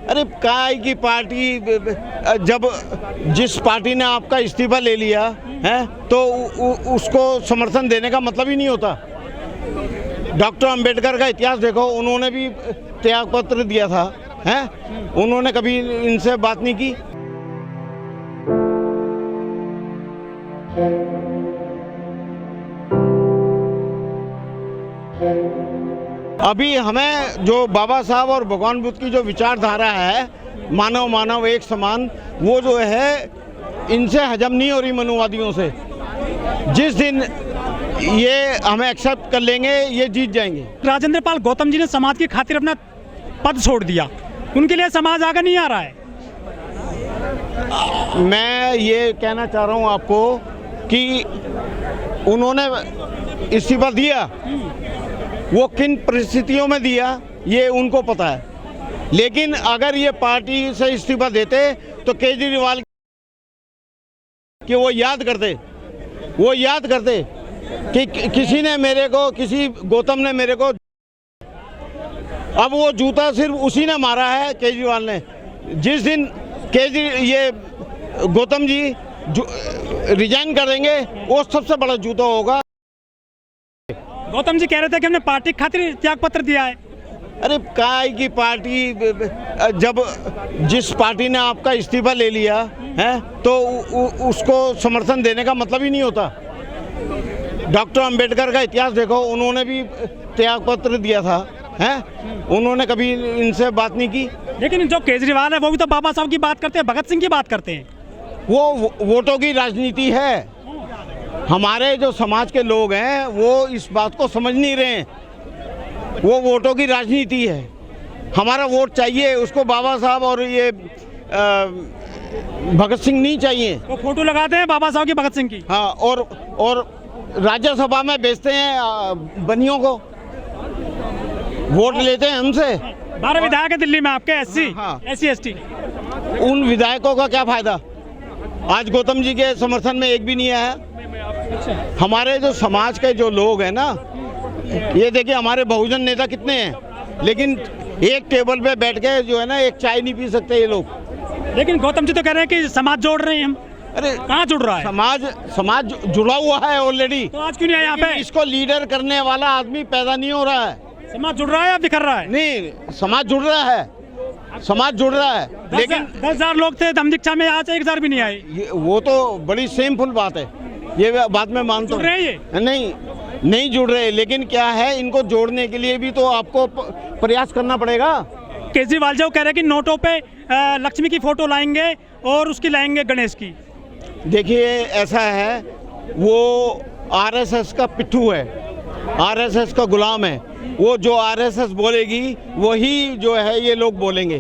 अरे काय की पार्टी, जब जिस पार्टी ने आपका इस्तीफा ले लिया है तो उसको समर्थन देने का मतलब ही नहीं होता। डॉक्टर अंबेडकर का इतिहास देखो, उन्होंने भी त्यागपत्र दिया था, हैं? उन्होंने कभी इनसे बात नहीं की। अभी हमें जो बाबा साहब और भगवान बुद्ध की जो विचारधारा है, मानव मानव एक समान, वो जो है इनसे हजम नहीं हो रही मनुवादियों से। जिस दिन ये हमें एक्सेप्ट कर लेंगे, ये जीत जाएंगे। राजेंद्र पाल गौतम जी ने समाज की खातिर अपना पद छोड़ दिया, उनके लिए समाज आगे नहीं आ रहा है। मैं ये कहना चाह रहा हूँ आपको कि उन्होंने इस्तीफा दिया, वो किन परिस्थितियों में दिया ये उनको पता है। लेकिन अगर ये पार्टी से इस्तीफा देते तो केजरीवाल कि वो याद करते कि किसी ने मेरे को, किसी गौतम ने मेरे को, अब वो जूता सिर्फ उसी ने मारा है, केजरीवाल ने। जिस दिन ये गौतम जी रिजाइन करेंगे, वो सबसे बड़ा जूता होगा। गौतम जी कह रहे थे कि हमने पार्टी की खातिर त्याग पत्र दिया है। अरे काय की पार्टी, जब जिस पार्टी ने आपका इस्तीफा ले लिया है तो उसको समर्थन देने का मतलब ही नहीं होता। डॉक्टर अंबेडकर का इतिहास देखो, उन्होंने भी त्यागपत्र दिया था, हैं? उन्होंने कभी इनसे बात नहीं की। लेकिन जो केजरीवाल है वो भी तो बाबा साहब की बात करते हैं, भगत सिंह की बात करते हैं। वो वोटों की राजनीति है। हमारे जो समाज के लोग हैं वो इस बात को समझ नहीं रहे हैं। वो वोटों की राजनीति है। हमारा वोट चाहिए उसको, बाबा साहब और ये भगत सिंह नहीं चाहिए। वो फोटो लगाते हैं बाबा साहब की, भगत सिंह की। हाँ, और राज्यसभा में बेचते हैं बनियों को, वोट लेते हैं हमसे। 12 विधायक है दिल्ली में आपके, हाँ। SC ST। उन विधायकों का क्या फायदा? आज गौतम जी के समर्थन में एक भी नहीं आया। हमारे जो समाज के जो लोग हैं ना, ये देखिए हमारे बहुजन नेता कितने हैं, लेकिन एक टेबल पे बैठ के जो है ना एक चाय नहीं पी सकते ये लोग। लेकिन गौतम जी तो कह रहे हैं कि समाज जोड़ रहे हैं हम। अरे कहाँ जुड़ रहा है? समाज जुड़ा हुआ है ऑलरेडी। तो आज क्यों नहीं आया यहाँ पे? इसको लीडर करने वाला आदमी पैदा नहीं हो रहा है। समाज जुड़ रहा है या बिखर रहा है? नहीं, समाज जुड़ रहा है, समाज जुड़ रहा है। लेकिन 10,000 लोग थे धम दीक्षा में, आज 1,000 भी नहीं आए। वो तो बड़ी सेमफुल बात है, ये बात मैं मानता हूँ। नहीं जुड़ रहे, लेकिन क्या है, इनको जोड़ने के लिए भी तो आपको प्रयास करना पड़ेगा। केजरीवाल जी कह रहे हैं कि नोटों पे लक्ष्मी की फोटो लाएंगे और उसकी लाएंगे गणेश की। देखिए ऐसा है, वो RSS का पिट्ठू है, RSS का गुलाम है। वो जो RSS बोलेगी वही जो है ये लोग बोलेंगे।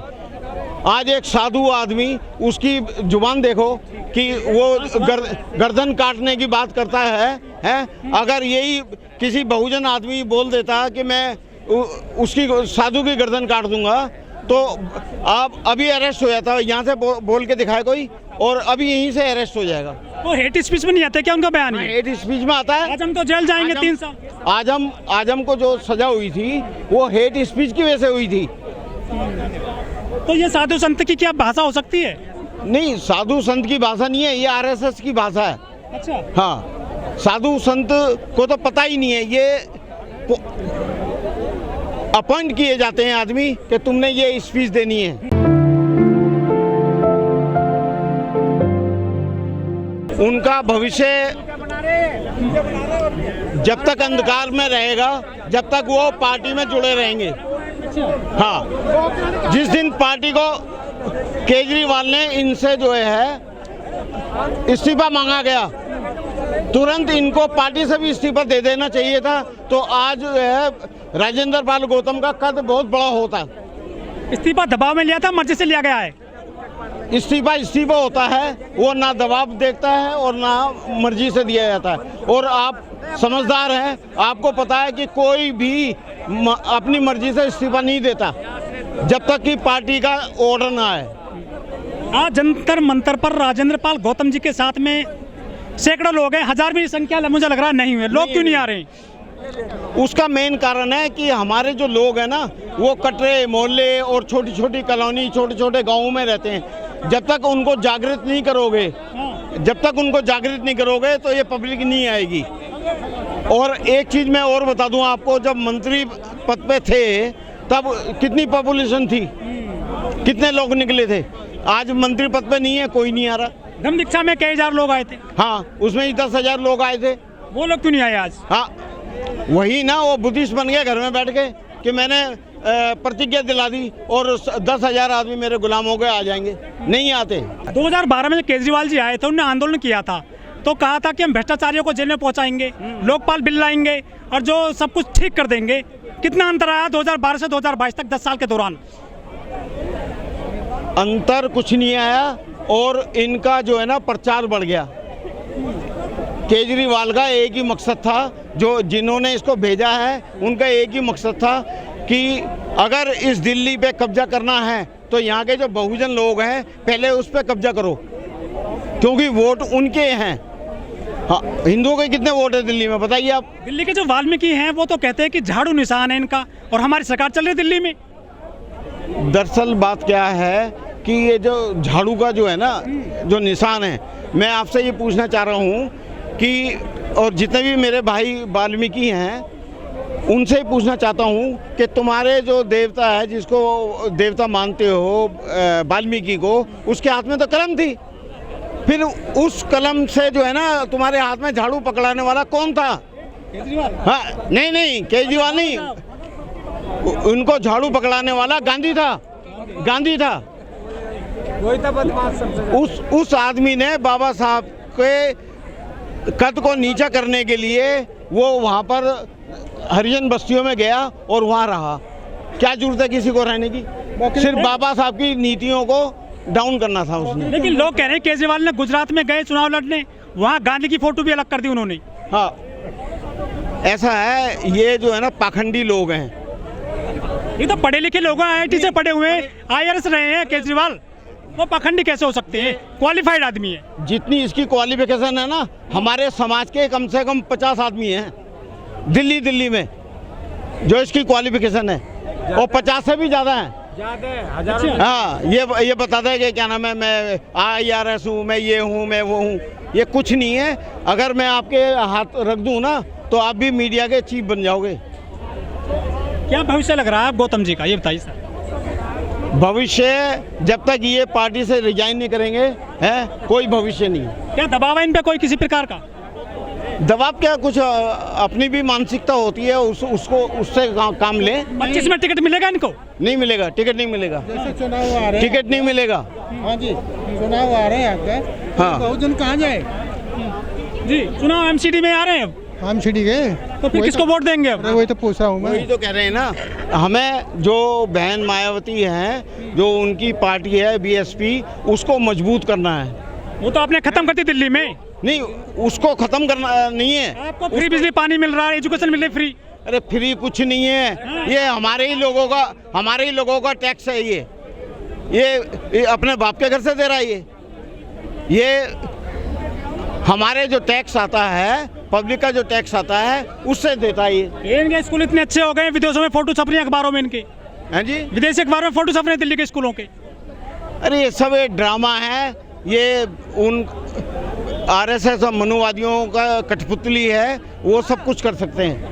आज एक साधु आदमी, उसकी जुबान देखो कि वो गर्दन काटने की बात करता है। अगर यही किसी बहुजन आदमी बोल देता कि मैं उसकी साधु की गर्दन काट दूंगा, तो आप अभी अरेस्ट हो जाता। यहाँ से बोल के दिखाए कोई, और अभी यहीं से अरेस्ट हो जाएगा। वो हेट स्पीच में नहीं आता क्या उनका बयान? हेट स्पीच में आता है। आज हम तो जेल जाएंगे 3 साल। आजम को जो सजा हुई थी वो हेट स्पीच की वजह से हुई थी। तो ये साधु संत की क्या भाषा हो सकती है? नहीं, साधु संत की भाषा नहीं है, ये RSS की भाषा है। अच्छा। हाँ, साधु संत को तो पता ही नहीं है। ये अपॉइंट किए जाते हैं आदमी कि तुमने ये स्पीच देनी है। उनका भविष्य जब तक अंधकार में रहेगा, जब तक वो पार्टी में जुड़े रहेंगे। हाँ, जिस दिन पार्टी को केजरीवाल ने इनसे जो है इस्तीफा मांगा गया, तुरंत इनको पार्टी से भी इस्तीफा दे देना चाहिए था, तो आज जो है राजेंद्र पाल गौतम का कद बहुत बड़ा होता। इस्तीफा दबाव में लिया था, मर्जी से लिया गया है? इस्तीफा होता है, वो ना दबाव देखता है और ना मर्जी से दिया जाता है। और आप समझदार हैं, आपको पता है कि कोई भी अपनी मर्जी से इस्तीफा नहीं देता जब तक कि पार्टी का ऑर्डर ना आए। आज जंतर मंतर पर राजेंद्र पाल गौतम जी के साथ में सैकड़ों लोग हैं, 1000 भी संख्या मुझे लग रहा नहीं हुए। लोग क्यों नहीं आ रहे हैं? उसका मेन कारण है कि हमारे जो लोग हैं ना, वो कटरे मोहल्ले और छोटी छोटी कॉलोनी, छोटे छोटे गाँवों में रहते हैं। जब तक उनको जागृत नहीं करोगे, तो ये पब्लिक नहीं आएगी। और एक चीज़ मैं और बता दूं आपको, जब मंत्री पद पे थे तब कितनी पॉपुलेशन थी, कितने लोग निकले थे। आज मंत्री पद पे नहीं है, कोई नहीं आ रहा। धम्म दीक्षा में कई हजार लोग आए थे। हाँ, उसमें ही 10,000 लोग आए थे। वो लोग क्यों नहीं आए आज? हाँ, वही ना, वो बुद्धिस्ट बन गए घर में बैठ के कि मैंने प्रतिज्ञा दिला दी और 10,000 आदमी मेरे गुलाम हो गए, आ जाएंगे। नहीं आते। 2012 में जब केजरीवाल जी आए थे, उन्होंने आंदोलन किया था, तो कहा था कि हम भ्रष्टाचारियों को जेल में पहुंचाएंगे, लोकपाल बिल लाएंगे और जो सब कुछ ठीक कर देंगे। कितना अंतर आया 2012 से 2022 तक 10 साल के दौरान? अंतर कुछ नहीं आया और इनका जो है ना प्रचार बढ़ गया। केजरीवाल का एक ही मकसद था, जो जिन्होंने इसको भेजा है उनका एक ही मकसद था कि अगर इस दिल्ली पे कब्जा करना है तो यहाँ के जो बहुजन लोग हैं पहले उस पे कब्जा करो, क्योंकि वोट उनके हैं। हाँ, हिंदुओं के कितने वोट है दिल्ली में बताइए आप? दिल्ली के जो वाल्मीकि हैं वो तो कहते हैं कि झाड़ू निशान है इनका, और हमारी सरकार चल रही है दिल्ली में। दरअसल बात क्या है कि ये जो झाड़ू का जो है ना, जो निशान है, मैं आपसे ये पूछना चाह रहा हूँ कि, और जितने भी मेरे भाई वाल्मीकि हैं उनसे ही पूछना चाहता हूँ कि तुम्हारे जो देवता है, जिसको देवता मानते हो वाल्मीकि को, उसके हाथ में तो कलम थी। फिर उस कलम से जो है ना तुम्हारे हाथ में झाड़ू पकड़ाने वाला कौन था? केजरीवाल? हाँ, नहीं, केजरीवाल नहीं, उनको झाड़ू पकड़ाने वाला गांधी था। वही था बदमाश सबसे। उस आदमी ने बाबा साहब के कद को नीचा करने के लिए वो वहाँ पर हरिजन बस्तियों में गया और वहाँ रहा। क्या जरूरत है किसी को रहने की? सिर्फ बाबा साहब की नीतियों को डाउन करना था उसने। लेकिन लोग कह रहे हैं केजरीवाल ने गुजरात में गए चुनाव लड़ने, वहाँ गांधी की फोटो भी अलग कर दी उन्होंने। हाँ, ऐसा है, ये जो है ना पाखंडी लोग हैं। ये तो पढ़े लिखे लोग हैं, IIT से पढ़े हुए हैं, IRS रहे हैं केजरीवाल, वो पाखंडी कैसे हो सकते हैं? क्वालिफाइड आदमी है। जितनी इसकी क्वालिफिकेशन है ना, हमारे समाज के कम से कम 50 आदमी हैं दिल्ली में जो इसकी क्वालिफिकेशन है, और 50 से भी ज़्यादा है। हाँ, ये बताता है कि क्या नाम है, मैं IRS हूँ, मैं ये हूँ, मैं वो हूँ। ये कुछ नहीं है। अगर मैं आपके हाथ रख दूँ ना तो आप भी मीडिया के चीफ बन जाओगे। क्या भविष्य लग रहा है गौतम जी का, ये बताइए सर। भविष्य, जब तक ये पार्टी से रिजाइन नहीं करेंगे, है कोई भविष्य नहीं। क्या दबाव है इन पे कोई किसी प्रकार का? दबाव क्या, कुछ अपनी भी मानसिकता होती है, उसको उससे काम लें। 25 में टिकट मिलेगा इनको? नहीं मिलेगा, टिकट नहीं मिलेगा। जैसे चुनाव आ रहे हैं, टिकट नहीं मिलेगा। हाँ जी, चुनाव आ रहे हैं आपके, हाँ। बहुजन कहाँ जाए? जी, चुनाव MCD में आ रहे हैं, हम छिड़ी गए तो फिर किसको वोट देंगे अब? वही तो पूछा हूँ वही मैं। तो कह रहे हैं ना, हमें जो बहन मायावती हैं, जो उनकी पार्टी है BSP, उसको मजबूत करना है। वो तो आपने खत्म कर दी दिल्ली में। नहीं, उसको खत्म करना नहीं है। आपको फ्री बिजली पानी मिल रहा है, एजुकेशन मिल रही है फ्री। अरे फ्री कुछ नहीं है, ये हमारे ही लोगों का टैक्स है। ये अपने बाप के घर से दे रहा है। ये हमारे जो टैक्स आता है, पब्लिक का जो टैक्स आता है, उससे देता है ये। इनके स्कूल इतने अच्छे हो गए, विदेशों में फोटो छप रही है अखबारों में इनके। हैं जी, विदेशी अखबारों में फोटो छप रहे हैं दिल्ली के स्कूलों के। अरे ये सब एक ड्रामा है। ये उन RSS और मनुवादियों का कठपुतली है, वो सब कुछ कर सकते हैं।